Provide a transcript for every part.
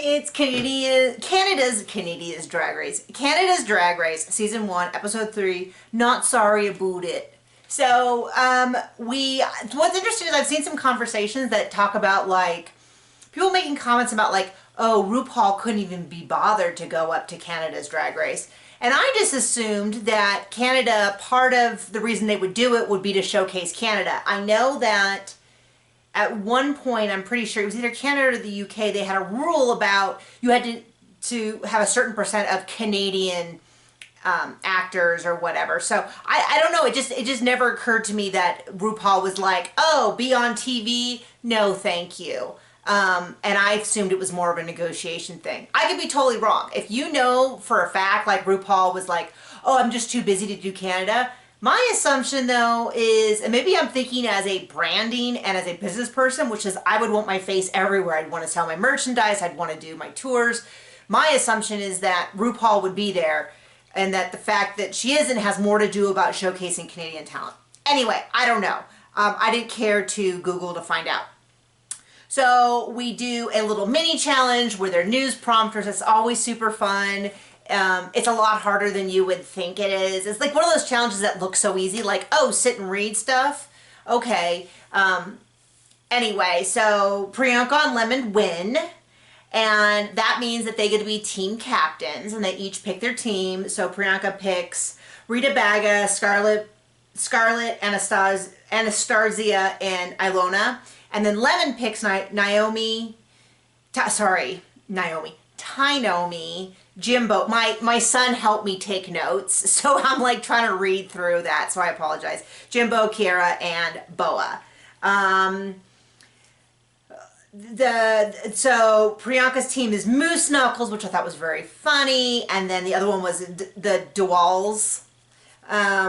It's Canada's Drag Race, season 1, episode 3. Not sorry about it. So, what's interesting is I've seen some conversations that talk about, like, people making comments about, like, oh, RuPaul couldn't even be bothered to go up to Canada's Drag Race. And I just assumed that Canada, part of the reason they would do it would be to showcase Canada. I know that at one point, I'm pretty sure it was either Canada or the UK, they had a rule about you had to have a certain percent of Canadian actors or whatever. So I don't know. It just never occurred to me that RuPaul was like, oh, be on TV? No, thank you. And I assumed it was more of a negotiation thing. I could be totally wrong. If you know for a fact, like RuPaul was like, oh, I'm just too busy to do Canada. My assumption, though, is, and maybe I'm thinking as a branding and as a business person, which is I would want my face everywhere. I'd want to sell my merchandise. I'd want to do my tours. My assumption is that RuPaul would be there and that the fact that she isn't has more to do about showcasing Canadian talent. Anyway, I don't know. I didn't care to Google to find out. So we do a little mini challenge where they're news prompters. It's always super fun. It's a lot harder than you would think it is. It's like one of those challenges that look so easy, like, oh, sit and read stuff. Okay. Anyway, so Priyanka and Lemon win. And that means that they get to be team captains, and they each pick their team. So Priyanka picks Rita Baga, Scarlett, Anastasia, and Ilona. And then Lemon picks Tynomi, Jimbo. My son helped me take notes, so I'm like trying to read through that, so I apologize. Jimbo, Kiara, and Boa. So Priyanka's team is Moose Knuckles, which I thought was very funny, and then the other one was the Dwalls.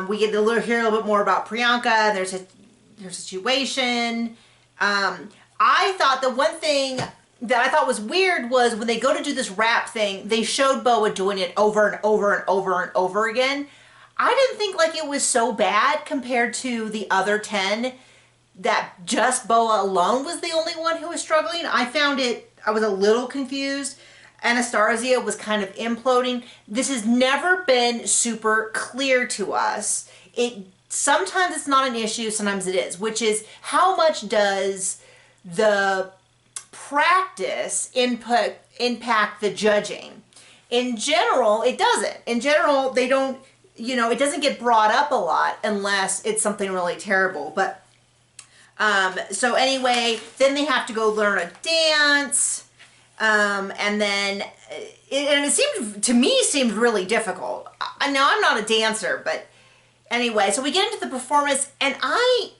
We get to hear a little bit more about Priyanka and their situation. I thought the one thing that I thought was weird was when they go to do this rap thing, they showed Boa doing it over and over and over and over again. I didn't think like it was so bad compared to the other 10 that just Boa alone was the only one who was struggling. I was a little confused. Anastasia was kind of imploding. This has never been super clear to us. Sometimes it's not an issue, sometimes it is, which is how much does the practice impact the judging? In general, it doesn't. In general, they don't, it doesn't get brought up a lot unless it's something really terrible. But, so anyway, then they have to go learn a dance. And then, it seemed really difficult. Now, I'm not a dancer, but anyway, so we get into the performance, and I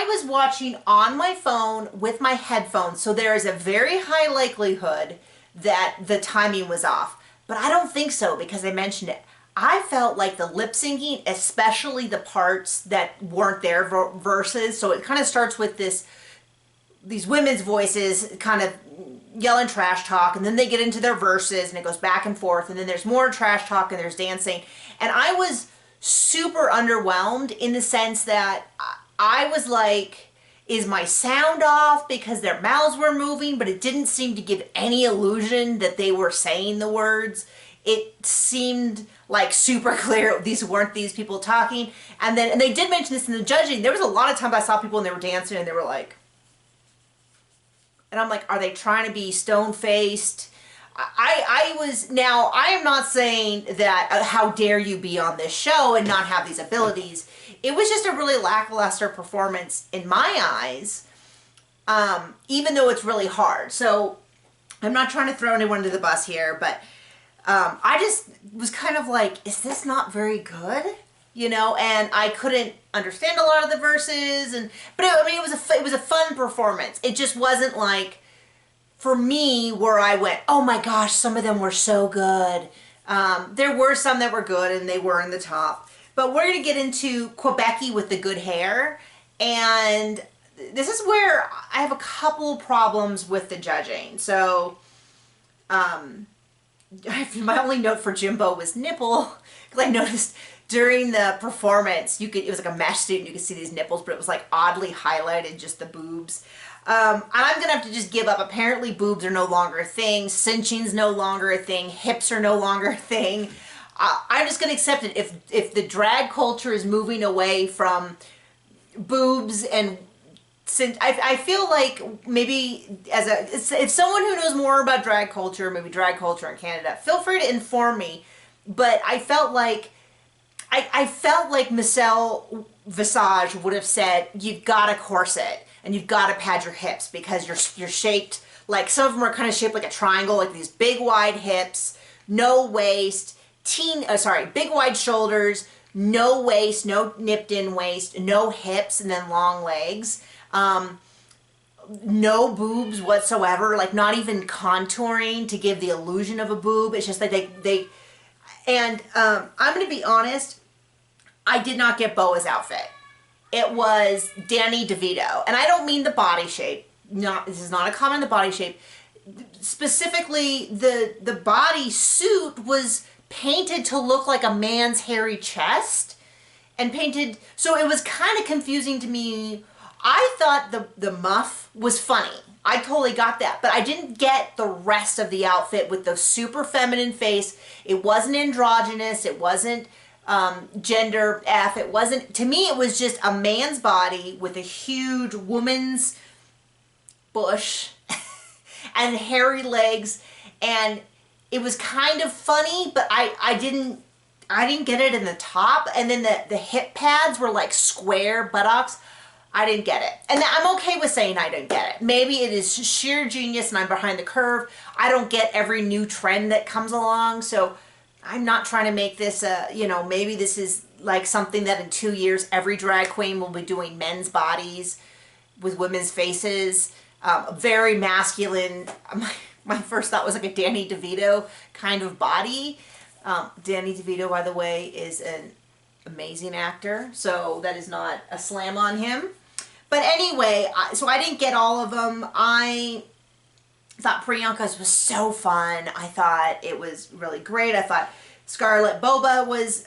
was watching on my phone with my headphones, so there is a very high likelihood that the timing was off. But I don't think so, because I mentioned it. I felt like the lip syncing, especially the parts that weren't their verses, so it kind of starts with these women's voices kind of yelling trash talk, and then they get into their verses, and it goes back and forth, and then there's more trash talk, and there's dancing. And I was super underwhelmed in the sense that I was like, is my sound off because their mouths were moving, but it didn't seem to give any illusion that they were saying the words. It seemed like super clear these weren't these people talking. And they did mention this in the judging. There was a lot of times I saw people and they were dancing and they were like, and I'm like, are they trying to be stone-faced? I am not saying that how dare you be on this show and not have these abilities. It was just a really lackluster performance in my eyes, even though it's really hard. So I'm not trying to throw anyone under the bus here, but I just was kind of like, is this not very good? And I couldn't understand a lot of the verses, but it was a fun performance. It just wasn't like, for me, where I went, oh my gosh, some of them were so good. There were some that were good and they were in the top. But we're going to get into Quebecy with the good hair. And this is where I have a couple problems with the judging. So, my only note for Jimbo was nipple. Because I noticed during the performance, it was like a mesh suit and you could see these nipples, but it was like oddly highlighted, just the boobs. And I'm gonna have to just give up. Apparently boobs are no longer a thing. Cinching's no longer a thing. Hips are no longer a thing. I'm just gonna accept it. If the drag culture is moving away from boobs and I feel like maybe if someone who knows more about drag culture, maybe drag culture in Canada, feel free to inform me. But I felt like Michelle Visage would have said, you've got a corset and you've got to pad your hips because you're shaped like, some of them are kind of shaped like a triangle, like these big wide hips, no waist, big wide shoulders, no waist, no nipped in waist, no hips, and then long legs. No boobs whatsoever, like not even contouring to give the illusion of a boob. It's just like I'm gonna be honest, I did not get Boa's outfit. It was Danny DeVito, and I don't mean the body shape. This is not a comment on the body shape. Specifically, the body suit was painted to look like a man's hairy chest, and painted, so it was kind of confusing to me. I thought the muff was funny. I totally got that, but I didn't get the rest of the outfit with the super feminine face. It wasn't androgynous. It wasn't gender F. It wasn't, to me, it was just a man's body with a huge woman's bush and hairy legs, and it was kind of funny, but I didn't get it in the top, and then the hip pads were like square buttocks. I didn't get it. And I'm okay with saying I didn't get it. Maybe it is sheer genius and I'm behind the curve. I don't get every new trend that comes along, so I'm not trying to make this maybe this is like something that in 2 years every drag queen will be doing men's bodies with women's faces. Very masculine. My first thought was like a Danny DeVito kind of body. Danny DeVito, by the way, is an amazing actor, so that is not a slam on him. But anyway, so I didn't get all of them. I thought Priyanka's was so fun. I thought it was really great. I thought Scarlett Boba was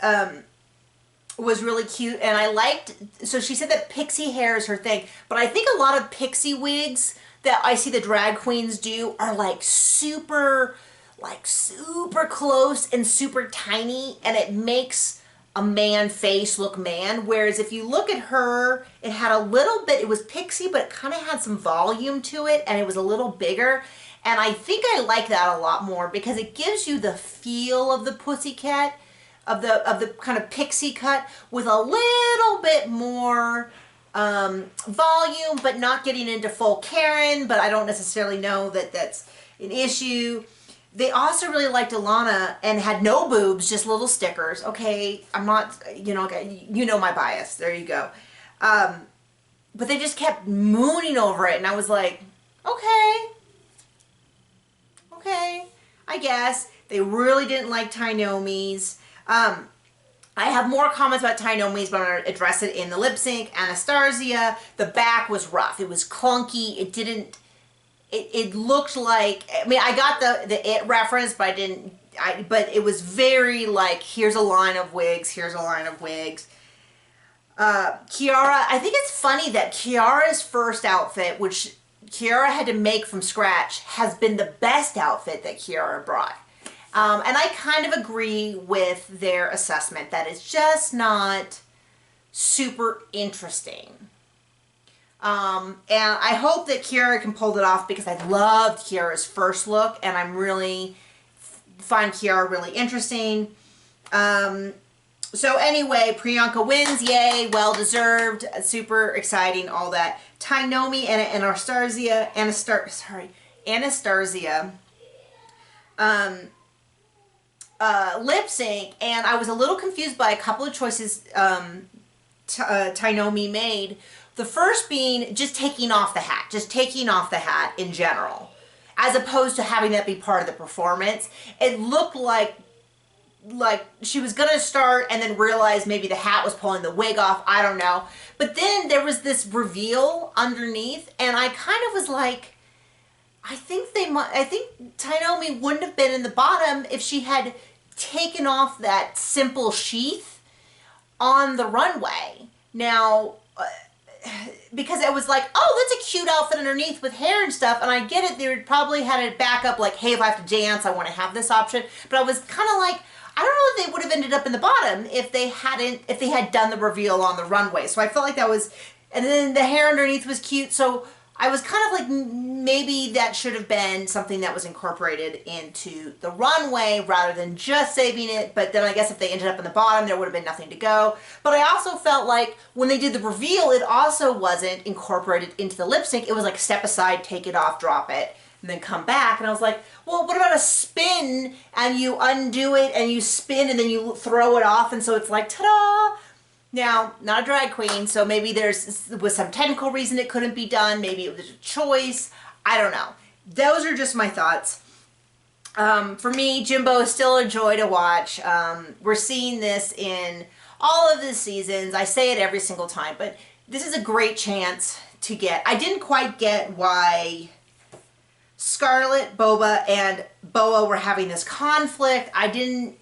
really cute, and I liked, so she said that pixie hair is her thing, but I think a lot of pixie wigs that I see the drag queens do are like super close and super tiny, and it makes a man face look man, whereas if you look at her, it had a little bit, it was pixie, but it kind of had some volume to it, and it was a little bigger, and I think I like that a lot more because it gives you the feel of the pussycat, of the kind of pixie cut with a little bit more volume, but not getting into full Karen, but I don't necessarily know that that's an issue. They also really liked Alana and had no boobs, just little stickers. Okay, I'm not, you know my bias. There you go. But they just kept mooning over it, and I was like, okay, I guess. They really didn't like Tynomi's. I have more comments about Tynomi's, but I'm going to address it in the lip sync. Anastasia, the back was rough. It was clunky. It looked like, I mean, I got the It reference, but but it was very like, here's a line of wigs, here's a line of wigs. Kiara, I think it's funny that Kiara's first outfit, which Kiara had to make from scratch, has been the best outfit that Kiara brought. And I kind of agree with their assessment that it's just not super interesting. And I hope that Kiara can pull it off because I loved Kiara's first look, and I'm really find Kiara really interesting. So anyway, Priyanka wins, yay, well deserved, super exciting, all that. Tynomi and Anastasia, lip sync, and I was a little confused by a couple of choices Tynomi made. The first being just taking off the hat in general, as opposed to having that be part of the performance. It looked like she was gonna start and then realize maybe the hat was pulling the wig off, I don't know. But then there was this reveal underneath, and I kind of was like, I think Tynomi wouldn't have been in the bottom if she had taken off that simple sheath on the runway. Now, because it was like, oh, that's a cute outfit underneath with hair and stuff, and I get it, they probably had it back up like, hey, if I have to dance, I want to have this option, but I was kind of like, I don't know if they would have ended up in the bottom if they had done the reveal on the runway. So I felt like that was, and then the hair underneath was cute, so I was kind of like, maybe that should have been something that was incorporated into the runway rather than just saving it. But then I guess if they ended up in the bottom, there would have been nothing to go. But I also felt like when they did the reveal, it also wasn't incorporated into the lip sync. It was like step aside, take it off, drop it, and then come back. And I was like, well, what about a spin and you undo it and you spin and then you throw it off, and so it's like, ta-da! Now, not a drag queen, so maybe there was some technical reason it couldn't be done. Maybe it was a choice. I don't know. Those are just my thoughts. For me, Jimbo is still a joy to watch. We're seeing this in all of the seasons. I say it every single time, but this is a great chance to get. I didn't quite get why Scarlett, Boba, and Boa were having this conflict. I didn't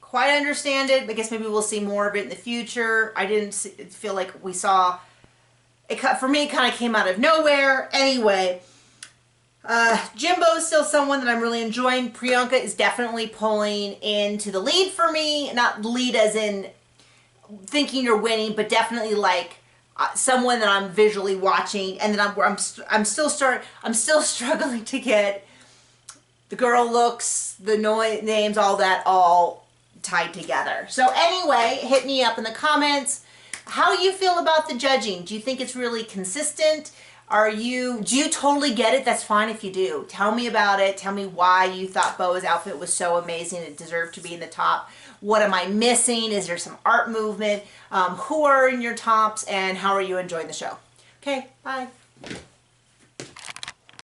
quite understand it. I guess maybe we'll see more of it in the future. I didn't feel like we saw it. For me, it kind of came out of nowhere. Anyway, Jimbo is still someone that I'm really enjoying. Priyanka is definitely pulling into the lead for me. Not lead as in thinking you're winning, but definitely like someone that I'm visually watching, and then I'm still struggling to get the girl looks, the names, all that, all tied together. So anyway, hit me up in the comments. How do you feel about the judging? Do you think it's really consistent? Do you totally get it? That's fine if you do. Tell me about it. Tell me why you thought Boa's outfit was so amazing and deserved to be in the top. What am I missing? Is there some art movement? Who are in your tops, and how are you enjoying the show? Okay, bye.